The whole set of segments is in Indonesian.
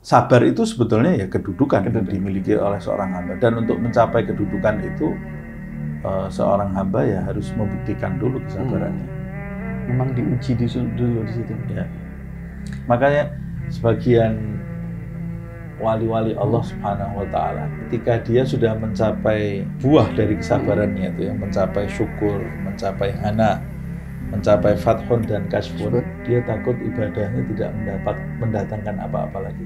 sabar itu sebetulnya ya kedudukan yang dimiliki oleh seorang hamba, dan untuk mencapai kedudukan itu seorang hamba ya harus membuktikan dulu kesabarannya. Memang diuji dulu di situ. Ya. Makanya sebagian wali-wali Allah Subhanahu wa Ta'ala, ketika dia sudah mencapai buah dari kesabarannya itu, yang mencapai syukur, mencapai hana, mencapai fathun dan kasfun, dia takut ibadahnya tidak mendatangkan apa-apa lagi.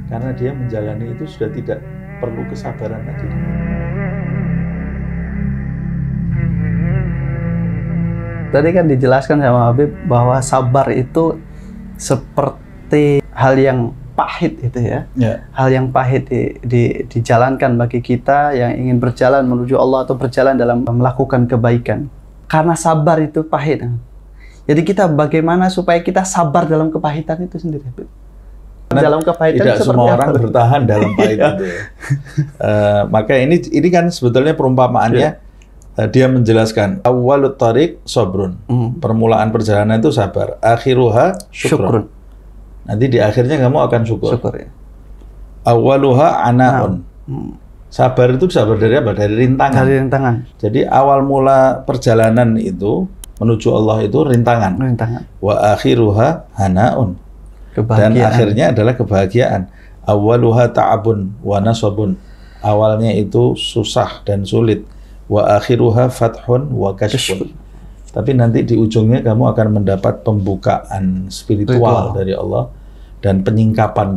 Karena dia menjalani itu sudah tidak perlu kesabaran lagi. Tadi kan dijelaskan sama Habib bahwa sabar itu seperti hal yang pahit itu ya. Hal yang pahit dijalankan bagi kita yang ingin berjalan menuju Allah atau berjalan dalam melakukan kebaikan. Karena sabar itu pahit. Jadi kita bagaimana supaya kita sabar dalam kepahitan itu sendiri, Habib? Dalam kepahitan tidak semua orang bertahan dalam pahit itu ya. Maka ini kan sebetulnya perumpamaannya. Dia menjelaskan awwalut thariq sabrun. Permulaan perjalanan itu sabar, akhiruha syukrun. Nanti di akhirnya kamu akan syukur. Ya. Awwaluha anaun. Sabar itu sabar dari apa? Dari rintangan. Dari rintangan. Jadi awal mula perjalanan itu menuju Allah itu rintangan. Wa akhiruha hanaun. Dan akhirnya adalah kebahagiaan. Awwaluha ta'abun wa nasabun. Awalnya itu susah dan sulit. Wa akhiruha fathun wa kashfun. Tapi nanti di ujungnya kamu akan mendapat pembukaan spiritual dari Allah dan penyingkapan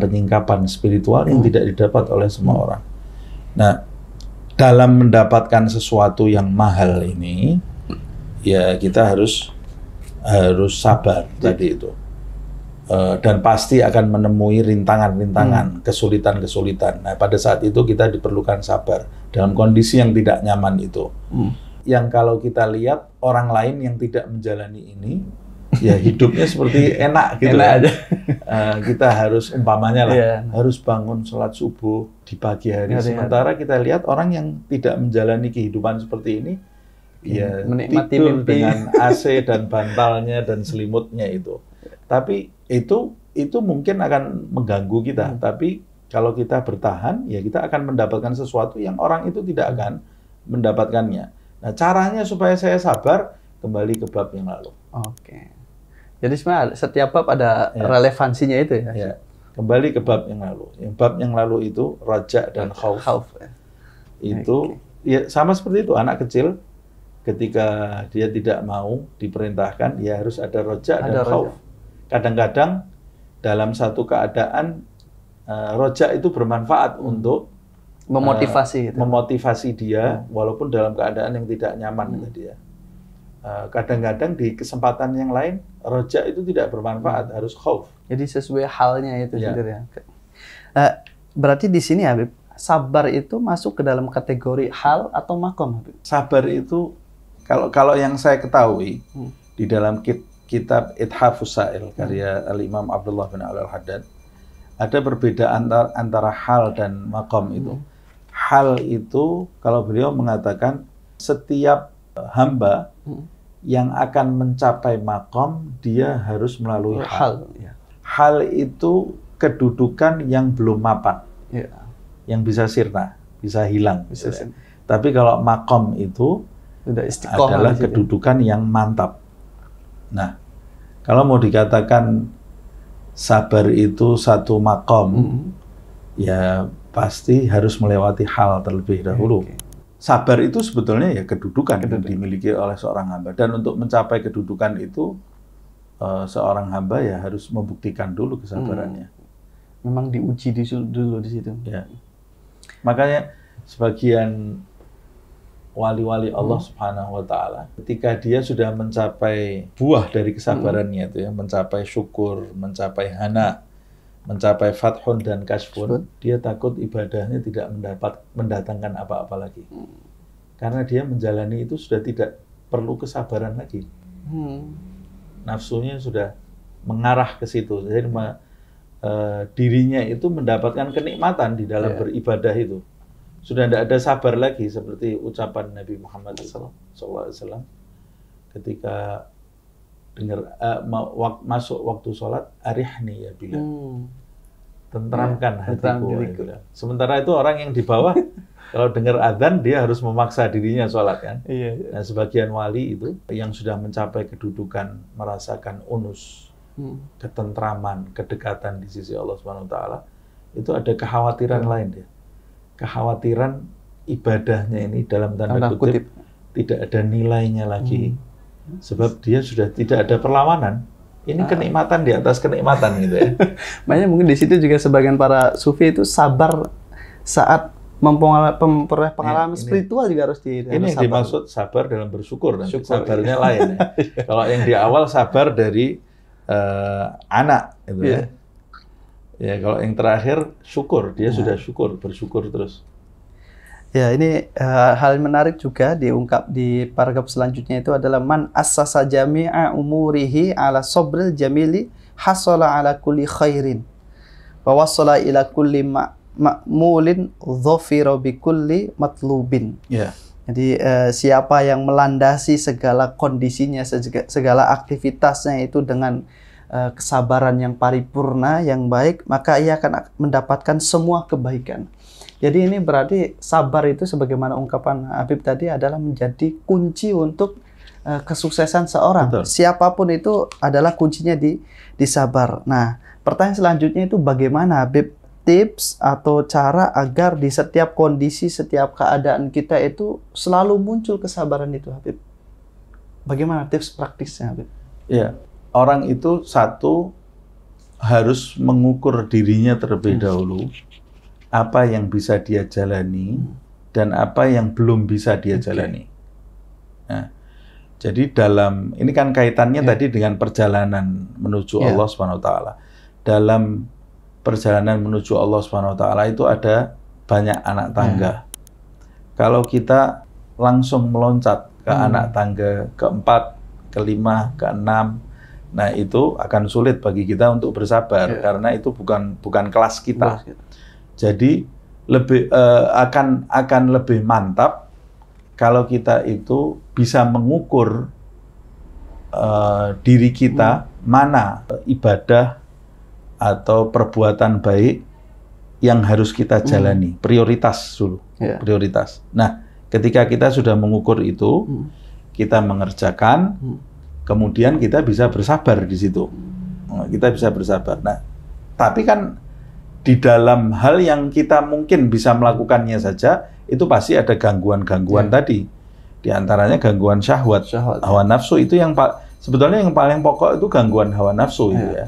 spiritual yang tidak didapat oleh semua orang. Nah, dalam mendapatkan sesuatu yang mahal ini, ya kita harus sabar tadi itu. Dan pasti akan menemui rintangan-rintangan, kesulitan-kesulitan. Nah, pada saat itu kita diperlukan sabar dalam kondisi yang tidak nyaman itu. Yang kalau kita lihat orang lain yang tidak menjalani ini, ya hidupnya seperti enak gitu. Enak aja. Kita harus umpamanya lah, harus bangun sholat subuh di pagi hari. Sementara kita lihat orang yang tidak menjalani kehidupan seperti ini, ya menikmati tidur mimpi dengan AC dan bantalnya dan selimutnya itu. Tapi itu mungkin akan mengganggu kita. Tapi kalau kita bertahan, ya kita akan mendapatkan sesuatu yang orang itu tidak akan mendapatkannya. Nah, caranya supaya saya sabar, kembali ke bab yang lalu. Oke. Jadi sebenarnya setiap bab ada relevansinya itu ya. Ya. Kembali ke bab yang lalu. Yang bab yang lalu itu raja dan khauf. Itu ya sama seperti itu, anak kecil ketika dia tidak mau diperintahkan, ya harus ada raja dan khauf. Kadang-kadang dalam satu keadaan roja itu bermanfaat untuk memotivasi dia walaupun dalam keadaan yang tidak nyaman tadi ya. Kadang-kadang di kesempatan yang lain roja itu tidak bermanfaat, harus khauf. Jadi sesuai halnya itu sendiri ya. Berarti di sini Habib, sabar itu masuk ke dalam kategori hal atau makom, Habib? Sabar itu kalau yang saya ketahui di dalam kitab Ithafus Sa'il karya Al-Imam Abdullah bin Al-Haddad, ada perbedaan antara hal dan makom itu. Hal itu kalau beliau mengatakan setiap hamba yang akan mencapai makom, dia harus melalui hal. Hal itu kedudukan yang belum mapan, yang bisa sirna, bisa hilang. Tapi kalau makom itu adalah kedudukan yang mantap. Nah, kalau mau dikatakan sabar itu satu makom, ya pasti harus melewati hal terlebih dahulu. Sabar itu sebetulnya ya kedudukan yang dimiliki oleh seorang hamba. Dan untuk mencapai kedudukan itu, seorang hamba ya harus membuktikan dulu kesabarannya. Memang diuji dulu di situ. Ya. Makanya sebagian wali-wali Allah Subhanahu wa Ta'ala, ketika dia sudah mencapai buah dari kesabarannya itu ya, mencapai syukur, mencapai hana, mencapai fathun dan kasfun, dia takut ibadahnya tidak mendatangkan apa-apa lagi. Karena dia menjalani itu sudah tidak perlu kesabaran lagi. Nafsunya sudah mengarah ke situ. Jadi dirinya itu mendapatkan kenikmatan di dalam beribadah itu. Sudah tidak ada sabar lagi, seperti ucapan Nabi Muhammad SAW ketika dengar masuk waktu sholat, arihni ya Bilal. tentramkan hatiku. Sementara itu orang yang di bawah kalau dengar adzan dia harus memaksa dirinya sholat kan. Nah, sebagian wali itu yang sudah mencapai kedudukan merasakan unus, ketentraman, kedekatan di sisi Allah Subhanahu wa taala, itu ada kekhawatiran lain dia. Kekhawatiran ibadahnya ini dalam tanda kutip tidak ada nilainya lagi. Sebab dia sudah tidak ada perlawanan. Ini kenikmatan di atas kenikmatan gitu ya. Makanya mungkin di situ juga sebagian para sufi itu sabar saat memperoleh pengalaman spiritual juga harus Ini yang dimaksud sabar dalam bersyukur. Sabarnya lain ya. Kalau yang di awal sabar dari anak gitu ya. Ya kalau yang terakhir syukur, dia sudah bersyukur terus. Ya, ini hal menarik juga diungkap di paragraf selanjutnya itu adalah man assasa jami'a umurihi ala sabril jamili hasala ala kulli khairin wa wasala ila kulli ma'mulin dhafira bi kulli matlubin. Jadi siapa yang melandasi segala kondisinya, segala aktivitasnya itu dengan kesabaran yang paripurna, yang baik, maka ia akan mendapatkan semua kebaikan. Jadi ini berarti sabar itu sebagaimana ungkapan Habib tadi adalah menjadi kunci untuk kesuksesan seorang. Betul. Siapapun itu adalah kuncinya di sabar. Nah, pertanyaan selanjutnya itu bagaimana Habib tips atau cara agar di setiap kondisi, setiap keadaan kita itu selalu muncul kesabaran itu Habib? Bagaimana tips praktisnya Habib? Ya, orang itu satu harus mengukur dirinya terlebih dahulu. Apa yang bisa dia jalani dan apa yang belum bisa dia jalani. Nah, jadi ini kan kaitannya tadi dengan perjalanan menuju Allah Subhanahu wa taala. Dalam perjalanan menuju Allah Subhanahu wa taala itu ada banyak anak tangga. Kalau kita langsung meloncat ke anak tangga keempat, kelima, keenam, nah itu akan sulit bagi kita untuk bersabar karena itu bukan kelas kita. Jadi lebih akan lebih mantap kalau kita itu bisa mengukur diri kita mana ibadah atau perbuatan baik yang harus kita jalani, prioritas dulu, prioritas. Nah, ketika kita sudah mengukur itu, kita mengerjakan, kemudian kita bisa bersabar di situ. Kita bisa bersabar. Nah, tapi kan di dalam hal yang kita mungkin bisa melakukannya saja, itu pasti ada gangguan-gangguan tadi. Di antaranya gangguan syahwat, hawa nafsu itu yang sebetulnya yang paling pokok itu gangguan hawa nafsu itu ya.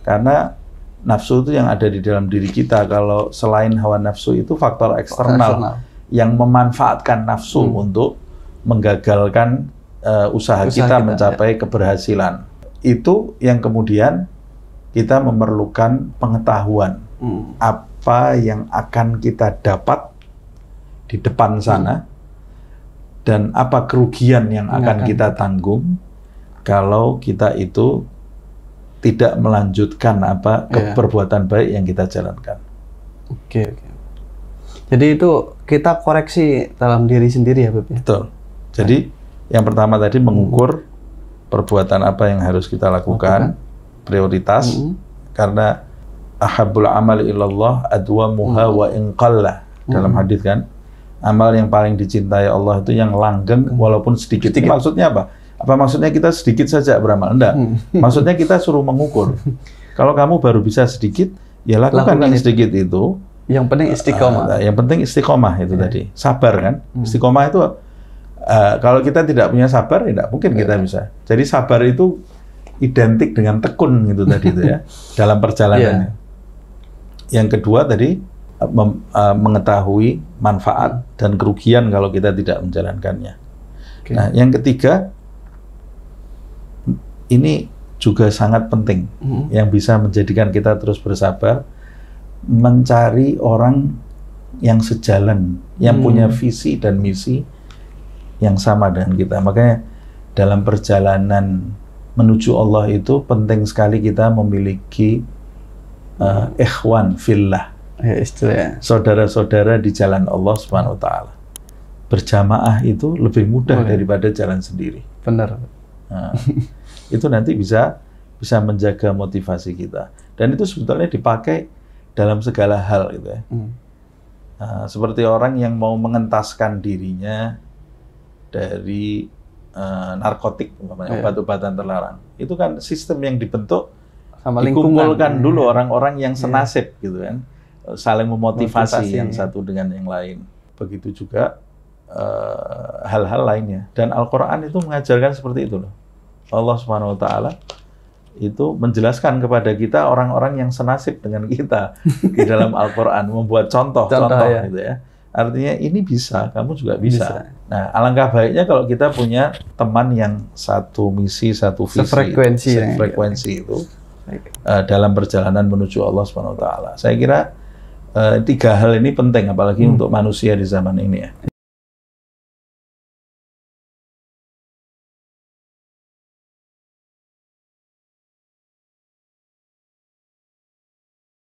Karena nafsu itu yang ada di dalam diri kita. Kalau selain hawa nafsu itu faktor eksternal yang memanfaatkan nafsu untuk menggagalkan usaha kita mencapai keberhasilan. Itu yang kemudian kita memerlukan pengetahuan. Apa yang akan kita dapat di depan sana dan apa kerugian yang akan kita tanggung kalau kita itu tidak melanjutkan perbuatan baik yang kita jalankan. Oke. Jadi itu kita koreksi dalam diri sendiri ya, Beb? Betul. Jadi yang pertama tadi mengukur perbuatan apa yang harus kita lakukan, prioritas, karena ahabbul amali ilallah adwamuha wa in qalla. Dalam hadis kan, amal yang paling dicintai Allah itu yang langgeng walaupun sedikit. Maksudnya apa? Apa maksudnya kita sedikit saja beramal? Enggak. Maksudnya kita suruh mengukur. Kalau kamu baru bisa sedikit, ya lakukan yang sedikit itu. Yang penting istiqomah. Yang penting istiqomah itu tadi. Sabar kan? Istiqomah itu kalau kita tidak punya sabar, ya tidak mungkin kita bisa. Jadi sabar itu identik dengan tekun gitu tadi itu ya dalam perjalanannya. Yang kedua tadi mengetahui manfaat dan kerugian kalau kita tidak menjalankannya. Nah, yang ketiga ini juga sangat penting yang bisa menjadikan kita terus bersabar, mencari orang yang sejalan, yang punya visi dan misi yang sama dengan kita. Makanya dalam perjalanan menuju Allah itu penting sekali kita memiliki ikhwan fillah, saudara-saudara di jalan Allah Subhanahu wa taala. Berjamaah itu lebih mudah daripada jalan sendiri. Benar. Nah, itu nanti bisa menjaga motivasi kita. Dan itu sebetulnya dipakai dalam segala hal gitu ya. Seperti orang yang mau mengentaskan dirinya dari narkotik, obat-obatan terlarang. Itu kan sistem yang dibentuk sama dikumpulkan dulu orang-orang yang senasib gitu kan, saling memotivasi yang satu dengan yang lain. Begitu juga hal-hal lainnya. Dan Al-Quran itu mengajarkan seperti itu loh. Allah Subhanahu Wa Taala itu menjelaskan kepada kita orang-orang yang senasib dengan kita di dalam Al-Quran, membuat contoh-contoh ya. Gitu ya. Artinya ini bisa, kamu juga bisa. Nah, alangkah baiknya kalau kita punya teman yang satu misi, satu visi, sefrekuensi itu dalam perjalanan menuju Allah Subhanahu Wa Taala. Saya kira 3 hal ini penting, apalagi untuk manusia di zaman ini ya.